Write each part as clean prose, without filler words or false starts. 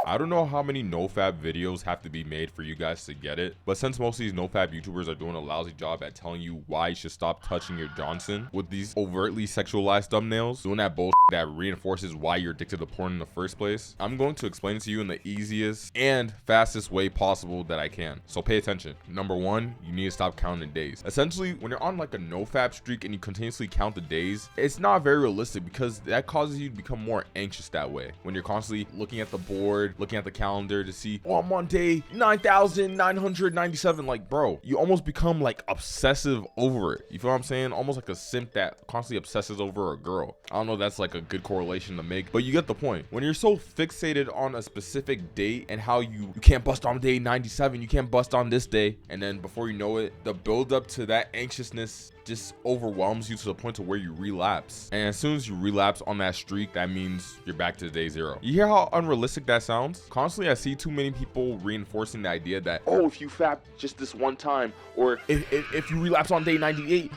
I don't know how many NoFAP videos have to be made for you guys to get it, but since most of these NoFAP YouTubers are doing a lousy job at telling you why you should stop touching your Johnson with these overtly sexualized thumbnails, doing that bullshit that reinforces why you're addicted to porn in the first place, I'm going to explain it to you in the easiest and fastest way possible that I can. So pay attention. Number one, you need to stop counting days. Essentially, when you're on like a NoFAP streak and you continuously count the days, it's not very realistic because that causes you to become more anxious that way. When you're constantly looking at the board, looking at the calendar to see, oh, I'm on day 9,997. Like, bro, you almost become like obsessive over it. You feel what I'm saying? Almost like a simp that constantly obsesses over a girl. I don't know if that's like a good correlation to make, but you get the point. When you're so fixated on a specific date and how you can't bust on day 97, you can't bust on this day, and then before you know it, the build up to that anxiousness just overwhelms you to the point to where you relapse. And as soon as you relapse on that streak, that means you're back to day zero. You hear how unrealistic that sounds? Constantly I see too many people reinforcing the idea that, oh, if you fap just this one time, or if you relapse on day 98,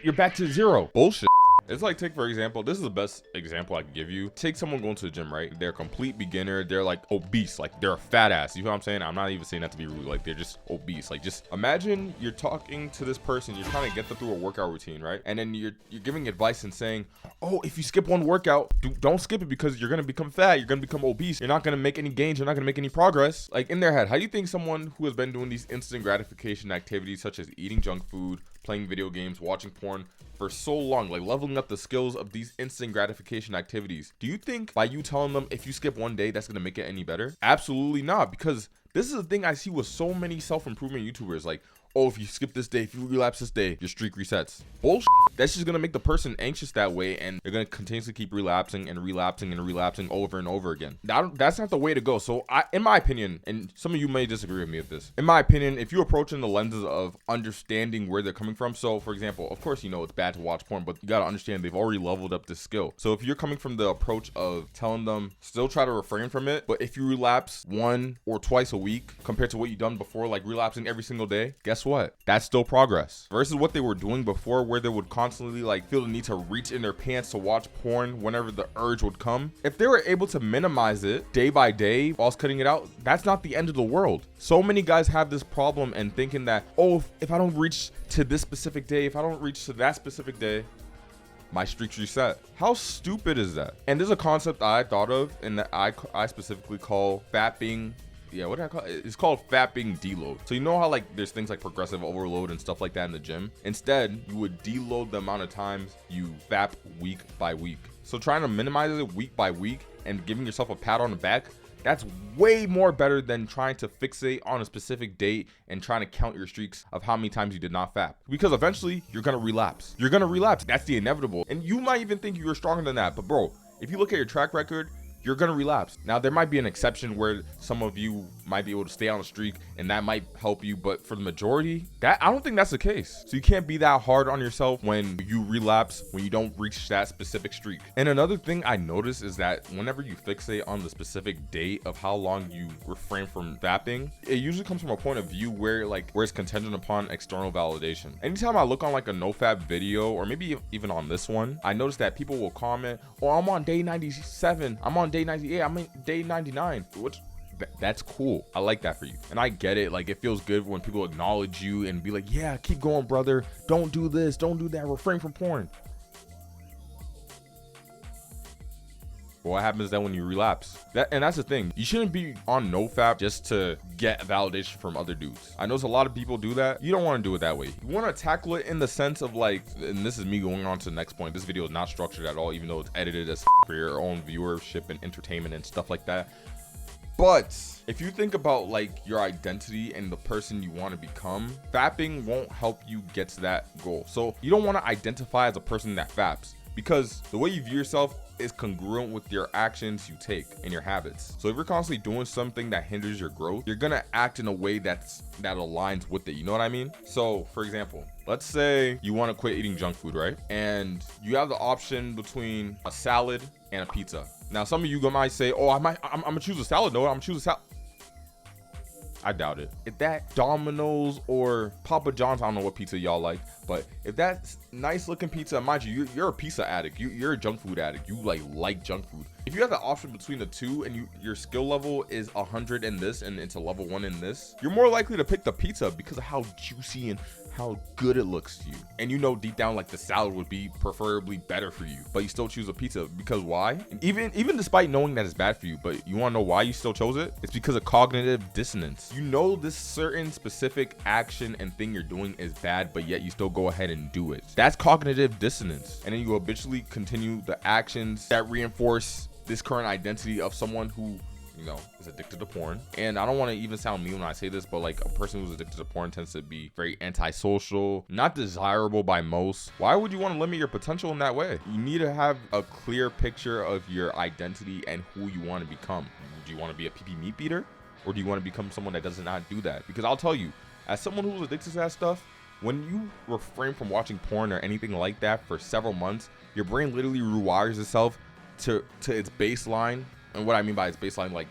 you're back to zero. Bullshit. It's like, take for example, this is the best example I can give you. Take someone going to the gym, right? They're a complete beginner. They're like obese, like they're a fat ass. You know what I'm saying? I'm not even saying that to be rude. Like they're just obese. Like just imagine you're talking to this person, you're trying to get them through a workout routine, right? And then you're giving advice and saying, oh, if you skip one workout, don't skip it because you're gonna become fat. You're gonna become obese. You're not gonna make any gains. You're not gonna make any progress. Like in their head, how do you think someone who has been doing these instant gratification activities such as eating junk food, playing video games, watching porn for so long, like leveling up the skills of these instant gratification activities, do you think by you telling them if you skip one day that's gonna make it any better? Absolutely not, because this is the thing I see with so many self-improvement YouTubers. Like, oh, if you skip this day, if you relapse this day, your streak resets. Bullshit. That's just gonna make the person anxious that way, and they're gonna continuously keep relapsing and relapsing and relapsing over and over again. That's not the way to go. So in my opinion, and some of you may disagree with me with this, in my opinion, if you approach in the lenses of understanding where they're coming from, so for example, of course, you know it's bad to watch porn, but you gotta understand they've already leveled up this skill. So if you're coming from the approach of telling them still try to refrain from it, but if you relapse one or twice a week compared to what you've done before, like relapsing every single day, guess what? That's still progress versus what they were doing before, where they would constantly like feel the need to reach in their pants to watch porn whenever the urge would come. If they were able to minimize it day by day whilst cutting it out, that's not the end of the world. So many guys have this problem and thinking that, oh, if I don't reach to this specific day, if I don't reach to that specific day, my streaks reset. How stupid is that? And there's a concept I thought of and that I specifically call fapping. Yeah, what do I call it? It's called fapping deload. So you know how like there's things like progressive overload and stuff like that in the gym? Instead, you would deload the amount of times you fap week by week. So trying to minimize it week by week and giving yourself a pat on the back, that's way more better than trying to fixate on a specific date and trying to count your streaks of how many times you did not fap. Because eventually you're gonna relapse. You're gonna relapse. That's the inevitable. And you might even think you're stronger than that. But bro, if you look at your track record, you're gonna relapse. Now there might be an exception where some of you might be able to stay on a streak and that might help you, but for the majority, that I don't think that's the case. So you can't be that hard on yourself when you relapse, when you don't reach that specific streak. And another thing I noticed is that whenever you fixate on the specific date of how long you refrain from fapping, it usually comes from a point of view where it's contingent upon external validation. Anytime I look on like a NoFAP video, or maybe even on this one, I notice that people will comment, oh, I'm on day 97, I'm on day 98, I'm in day 99, which that's cool. I like that for you. And I get it. Like, it feels good when people acknowledge you and be like, yeah, keep going, brother. Don't do this. Don't do that. Refrain from porn. But what happens then when you relapse? That's the thing. You shouldn't be on NoFAP just to get validation from other dudes. I know a lot of people do that. You don't want to do it that way. You want to tackle it in the sense of like, and this is me going on to the next point. This video is not structured at all, even though it's edited as for your own viewership and entertainment and stuff like that. But if you think about like your identity and the person you want to become, fapping won't help you get to that goal. So you don't want to identify as a person that faps, because the way you view yourself is congruent with your actions you take and your habits. So if you're constantly doing something that hinders your growth, you're gonna act in a way that aligns with it. You know what I mean? So for example, let's say you want to quit eating junk food, right? And you have the option between a salad and a pizza. Now some of you might say, oh, I'm gonna choose a salad. No, I'm gonna choose a salad. I doubt it. If that Domino's or Papa John's, I don't know what pizza y'all like, but if that's nice looking pizza, mind you, you're a pizza addict. You're a junk food addict. You like junk food. If you have the option between the two and your skill level is 100 in this and it's a level 1 in this, you're more likely to pick the pizza because of how juicy and how good it looks to you. And you know deep down like the salad would be preferably better for you, but you still choose a pizza because why? Even despite knowing that it's bad for you, but you want to know why you still chose it? It's because of cognitive dissonance. You know this certain specific action and thing you're doing is bad, but yet you still go ahead and do it. That's cognitive dissonance. And then you habitually continue the actions that reinforce this current identity of someone who, you know, is addicted to porn. And I don't want to even sound mean when I say this, but like a person who's addicted to porn tends to be very antisocial, not desirable by most. Why would you want to limit your potential in that way? You need to have a clear picture of your identity and who you want to become. Do you want to be a pee meat beater, or do you want to become someone that does not do that? Because I'll tell you, as someone who's addicted to that stuff, when you refrain from watching porn or anything like that for several months, your brain literally rewires itself to its baseline. And what I mean by its baseline, like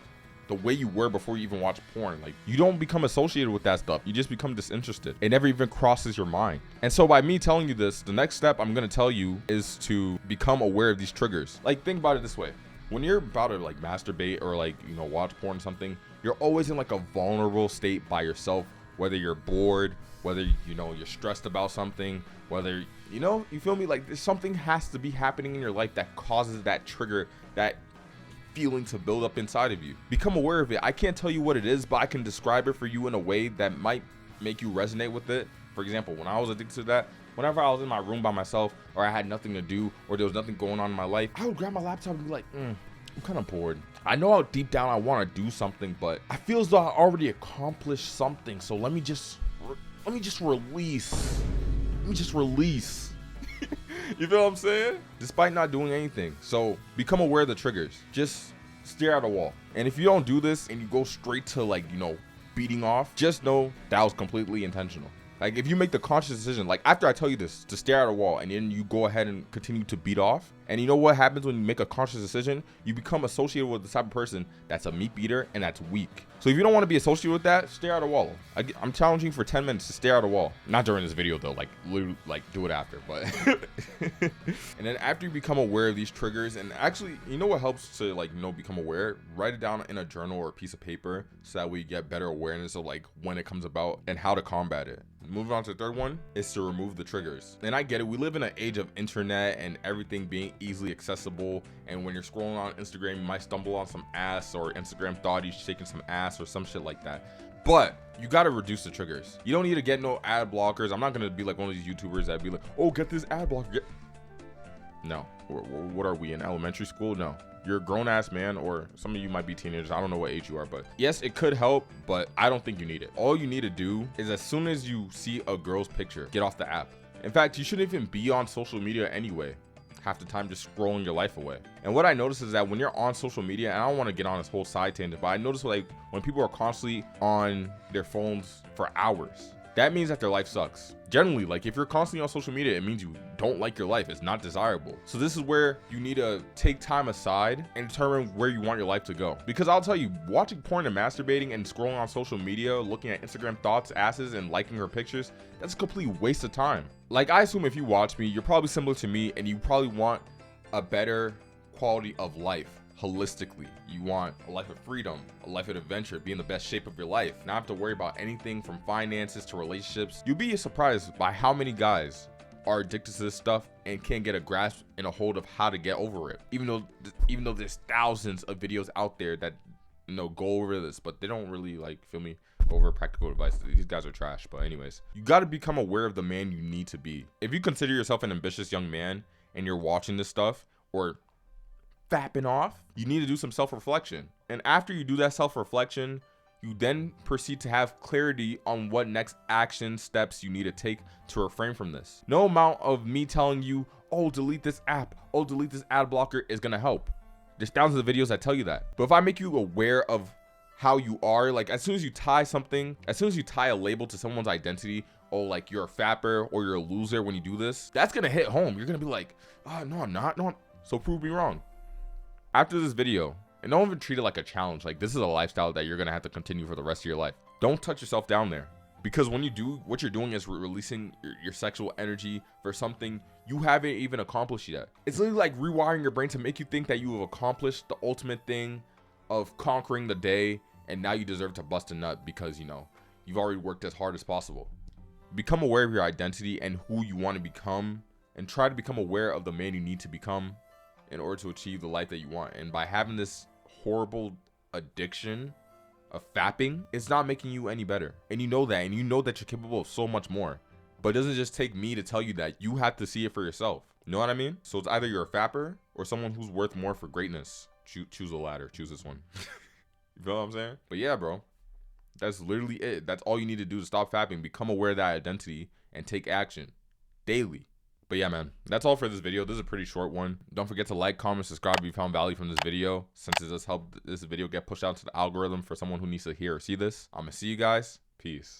the way you were before you even watch porn. Like you don't become associated with that stuff. You just become disinterested. It never even crosses your mind. And so by me telling you this, the next step I'm going to tell you is to become aware of these triggers. Like think about it this way. When you're about to like masturbate or like, you know, watch porn or something, you're always in like a vulnerable state by yourself, whether you're bored, whether, you know, you're stressed about something, whether, you know, you feel me? Like there's something has to be happening in your life that causes that trigger, that feeling to build up inside of you. Become aware of it. I can't tell you what it is, but I can describe it for you in a way that might make you resonate with it. For example, when I was addicted to that, whenever I was in my room by myself or I had nothing to do or there was nothing going on in my life, I would grab my laptop and be like, I'm kind of bored. I know how deep down I want to do something, but I feel as though I already accomplished something. So let me just release. You feel what I'm saying? Despite not doing anything. So become aware of the triggers. Just stare at a wall. And if you don't do this and you go straight to like, you know, beating off, just know that was completely intentional. Like if you make the conscious decision, like after I tell you this, to stare at a wall and then you go ahead and continue to beat off, and you know what happens when you make a conscious decision? You become associated with the type of person that's a meat beater and that's weak. So if you don't want to be associated with that, stare at a wall. I'm challenging you for 10 minutes to stare at a wall. Not during this video though, like literally, like do it after, but. And then after you become aware of these triggers, and actually, you know what helps to like, you know, become aware? Write it down in a journal or a piece of paper so that we get better awareness of like when it comes about and how to combat it. Moving on to the third one is to remove the triggers. And I get it. We live in an age of internet and everything being easily accessible. And when you're scrolling on Instagram, you might stumble on some ass, or Instagram thought you're shaking some ass or some shit like that. But you got to reduce the triggers. You don't need to get no ad blockers. I'm not going to be like one of these YouTubers that be like, oh, get this ad blocker. No. What are we in elementary school? No. You're a grown-ass man, or some of you might be teenagers. I don't know what age you are, but yes, it could help, but I don't think you need it. All you need to do is as soon as you see a girl's picture, get off the app. In fact, you shouldn't even be on social media anyway. Half the time just scrolling your life away. And what I notice is that when you're on social media, and I don't want to get on this whole side tangent, but I notice like when people are constantly on their phones for hours, that means that their life sucks. Generally, like if you're constantly on social media, it means you don't like your life. It's not desirable. So this is where you need to take time aside and determine where you want your life to go. Because I'll tell you, watching porn and masturbating and scrolling on social media, looking at Instagram thoughts, asses, and liking her pictures, that's a complete waste of time. Like I assume if you watch me, you're probably similar to me and you probably want a better quality of life. Holistically, you want a life of freedom, a life of adventure, be in the best shape of your life, not have to worry about anything from finances to relationships. You'll be surprised by how many guys are addicted to this stuff and can't get a grasp and a hold of how to get over it. Even though there's thousands of videos out there that, you know, go over this, but they don't really like, feel me, go over practical advice. These guys are trash. But anyways, you got to become aware of the man you need to be. If you consider yourself an ambitious young man and you're watching this stuff or fapping off, you need to do some self-reflection. And after you do that self-reflection, you then proceed to have clarity on what next action steps you need to take to refrain from this. No amount of me telling you, oh, delete this app, oh, delete this ad blocker is gonna help. There's thousands of videos that tell you that. But if I make you aware of how you are, like as soon as you tie a label to someone's identity, oh, like you're a fapper or you're a loser when you do this, that's gonna hit home. You're gonna be like, oh, no, I'm not. No, so prove me wrong. After this video, And don't even treat it like a challenge. Like, this is a lifestyle that you're gonna have to continue for the rest of your life. Don't touch yourself down there. Because when you do, what you're doing is releasing your sexual energy for something you haven't even accomplished yet. It's literally like rewiring your brain to make you think that you have accomplished the ultimate thing of conquering the day, and now you deserve to bust a nut because, you know, you've already worked as hard as possible. Become aware of your identity and who you want to become, and try to become aware of the man you need to become in order to achieve the life that you want. And by having this horrible addiction of fapping, it's not making you any better. And you know that, and you know that you're capable of so much more. But it doesn't just take me to tell you that. You have to see it for yourself. You know what I mean? So it's either you're a fapper or someone who's worth more for greatness. Choose a ladder. Choose this one. You feel what I'm saying? But yeah, bro, that's literally it. That's all you need to do to stop fapping. Become aware of that identity and take action daily. But yeah, man, that's all for this video. This is a pretty short one. Don't forget to like, comment, subscribe if you found value from this video, since it does help this video get pushed out to the algorithm for someone who needs to hear or see this. I'm gonna see you guys. Peace.